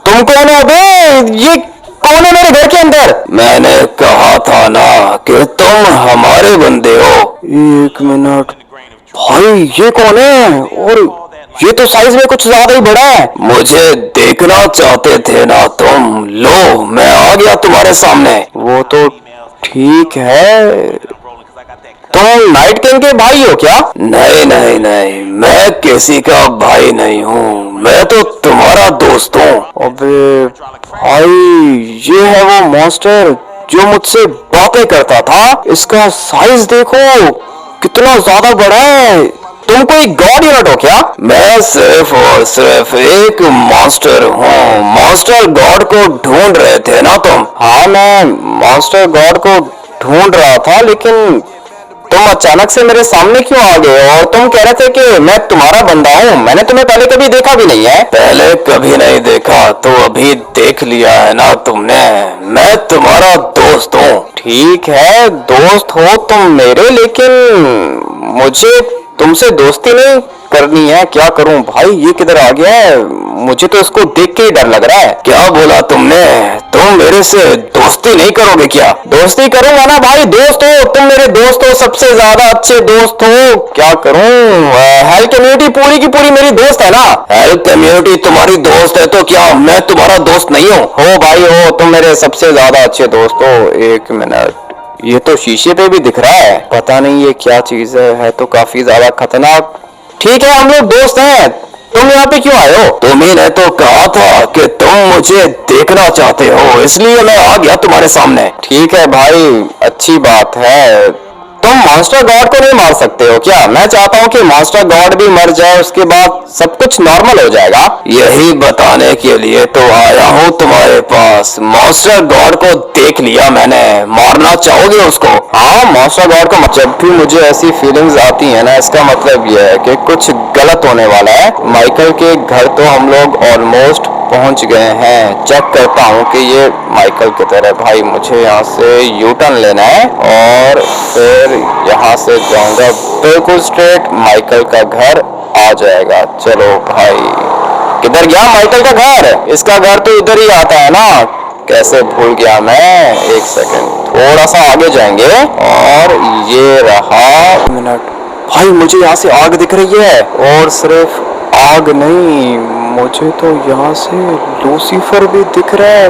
तुम कौन हो बे? ये कौन है मेरे घर के अंदर? मैंने कहा था ना कि तुम हमारे बंदे हो। एक मिनट भाई, ये कौन है? और ये तो साइज में कुछ ज्यादा ही बड़ा है। मुझे देखना चाहते थे ना तुम? लो, मैं आ गया तुम्हारे सामने। वो तो ठीक है। तुम नाइट किंग के भाई हो क्या? नहीं नहीं नहीं, मैं किसी का भाई नहीं हूँ, मैं तो तुम्हारा दोस्त हूँ। अबे भाई, ये है वो मॉन्स्टर जो मुझसे बातें करता था। इसका साइज देखो, कितना ज्यादा बड़ा है। तुम कोई गॉड यूनिट हो क्या? मैं सिर्फ और सिर्फ एक मॉन्स्टर हूँ। मॉन्स्टर गॉड को ढूंढ रहे थे ना तुम? हाँ, मैं मॉन्स्टर गॉड को ढूंढ रहा था, लेकिन तुम अचानक से मेरे सामने क्यों आ गए? और तुम कह रहे थे कि मैं तुम्हारा बंदा हूँ। मैंने तुम्हें पहले कभी देखा भी नहीं है। पहले कभी नहीं देखा तो अभी देख लिया है ना तुमने। मैं तुम्हारा दोस्त हूँ। ठीक है, दोस्त हो तुम मेरे, लेकिन मुझे तुमसे दोस्ती नहीं करनी है। क्या करूं भाई, ये किधर आ गया है? मुझे तो इसको देख के ही डर लग रहा है। क्या बोला तुमने? तुम मेरे से दोस्ती नहीं करोगे क्या? दोस्ती करूंगा ना भाई, दोस्त हो तुम मेरे, दोस्त हो, सबसे ज्यादा अच्छे दोस्त हो। क्या करूं? हेल कम्युनिटी पूरी की पूरी मेरी दोस्त है ना। हेल कम्युनिटी तुम्हारी दोस्त है तो क्या मैं तुम्हारा दोस्त नहीं हूँ? हो भाई हो, तुम मेरे सबसे ज्यादा अच्छे दोस्त हो। एक मिनट, ये तो शीशे पे भी दिख रहा है। पता नहीं ये क्या चीज है तो काफी ज्यादा खतरनाक। ठीक है, हम लोग दोस्त हैं। तुम यहाँ पे क्यों आए हो? तुम्ही ने तो कहा था कि तुम मुझे देखना चाहते हो, इसलिए मैं आ गया तुम्हारे सामने। ठीक है भाई, अच्छी बात है। तुम मॉन्स्टर गॉड को नहीं मार सकते हो क्या? मैं चाहता हूँ कि मॉन्स्टर गॉड भी मर जाए, उसके बाद सब कुछ नॉर्मल हो जाएगा। यही बताने के लिए तो आया हूँ तुम्हारे पास। मॉन्स्टर गॉड को देख लिया मैंने, मारना चाहोगे उसको? हाँ, मॉन्स्टर गॉड को जब भी मुझे ऐसी फीलिंग्स आती है ना, इसका मतलब यह है कि कुछ गलत होने वाला है। माइकल के घर तो हम लोग ऑलमोस्ट पहुंच गए हैं। चेक करता हूँ कि ये माइकल की तरह। भाई मुझे यहाँ से यू टर्न लेना है और फिर यहाँ से जाऊंगा बिल्कुल स्ट्रेट। माइकल का घर आ जाएगा। चलो भाई, किधर गया माइकल का घर? इसका घर तो इधर ही आता है ना। कैसे भूल गया मैं। एक सेकंड, थोड़ा सा आगे जाएंगे और ये रहा। मिनट भाई, मुझे यहाँ से आग दिख रही है। और सिर्फ आग नहीं, मुझे तो यहाँ से लूसीफर भी दिख रहा है।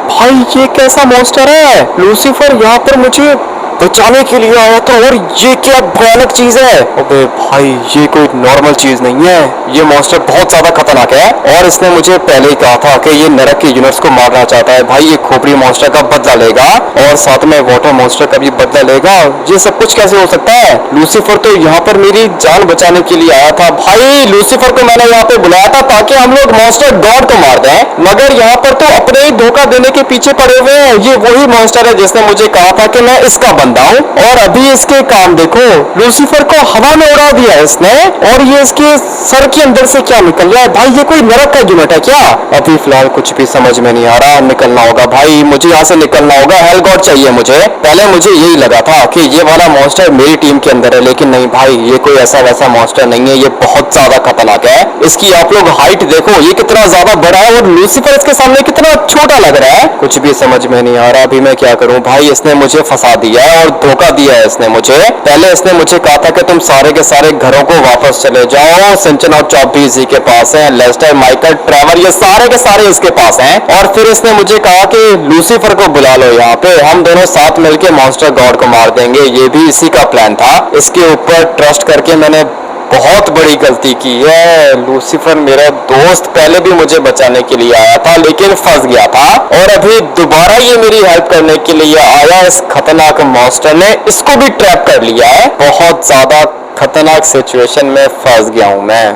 भाई ये कैसा मॉन्स्टर है? लूसीफर यहाँ पर मुझे बचाने के लिए आया था, और ये क्या भयानक चीज है? अबे भाई, ये कोई नॉर्मल चीज नहीं है। ये मॉन्स्टर बहुत ज्यादा खतरनाक है, और इसने मुझे पहले ही कहा था कि ये नरक के यूनिट्स को मारना चाहता है। भाई ये खोपड़ी मॉन्स्टर का बदला लेगा, और साथ में वाटर मॉन्स्टर का भी बदला लेगा। ये सब कुछ कैसे हो सकता है? लूसीफर तो यहाँ पर मेरी जान बचाने के लिए आया था। भाई लूसीफर को मैंने यहाँ पे बुलाया था ताकि हम लोग मॉन्स्टर गॉड को मार दें, मगर यहाँ पर तो अपने ही धोखा देने के पीछे पड़े हुए हैं। ये वही मॉन्स्टर है जिसने मुझे कहा था कि मैं इसका बंदा हूँ, और अभी इसके काम देखो। लूसीफर को हवा में उड़ा दिया इसने, और ये इसके सर के अंदर से क्या निकल रहा है? भाई ये कोई नरक का यूनिट है क्या? अभी फिलहाल कुछ भी समझ में नहीं आ रहा। निकलना होगा भाई, मुझे यहाँ से निकलना होगा। हेल गॉड चाहिए मुझे। पहले मुझे यही लगा था कि ये वाला मॉन्स्टर मेरी टीम के अंदर है, लेकिन नहीं भाई, ये कोई ऐसा वैसा मॉन्स्टर नहीं है। ये बहुत ज्यादा खतरनाक है। इसकी आप लोग हाइट देखो, ये कितना ज्यादा बड़ा है, और लूसीफर इसके सामने कितना छोटा लग रहा है। कुछ भी समझ में नहीं आ रहा। अभी मैं क्या करूं भाई? इसने मुझे फंसा दिया है और धोखा दिया है इसने मुझे। पहले इसने मुझे कहा था कि तुम सारे के सारे घरों को वापस चले जाओ। सिंचन और चॉप भी इसी के पास है। लेस्टर, माइकल, ट्रेवर, ये सारे के सारे इसके पास हैं। और फिर इसने मुझे कहा कि लूसीफर को बुला लो यहाँ पे, हम दोनों साथ मिलके मॉन्स्टर गॉड को मार देंगे। ये भी इसी का प्लान था। इसके ऊपर ट्रस्ट करके मैंने बहुत बड़ी गलती की है। लूसीफर मेरा दोस्त पहले भी मुझे बचाने के लिए आया था, लेकिन फंस गया था, और अभी दोबारा ये मेरी हेल्प करने के लिए आया। इस खतरनाक मॉन्स्टर ने इसको भी ट्रैप कर लिया है। बहुत ज्यादा खतरनाक सिचुएशन में फंस गया हूं मैं।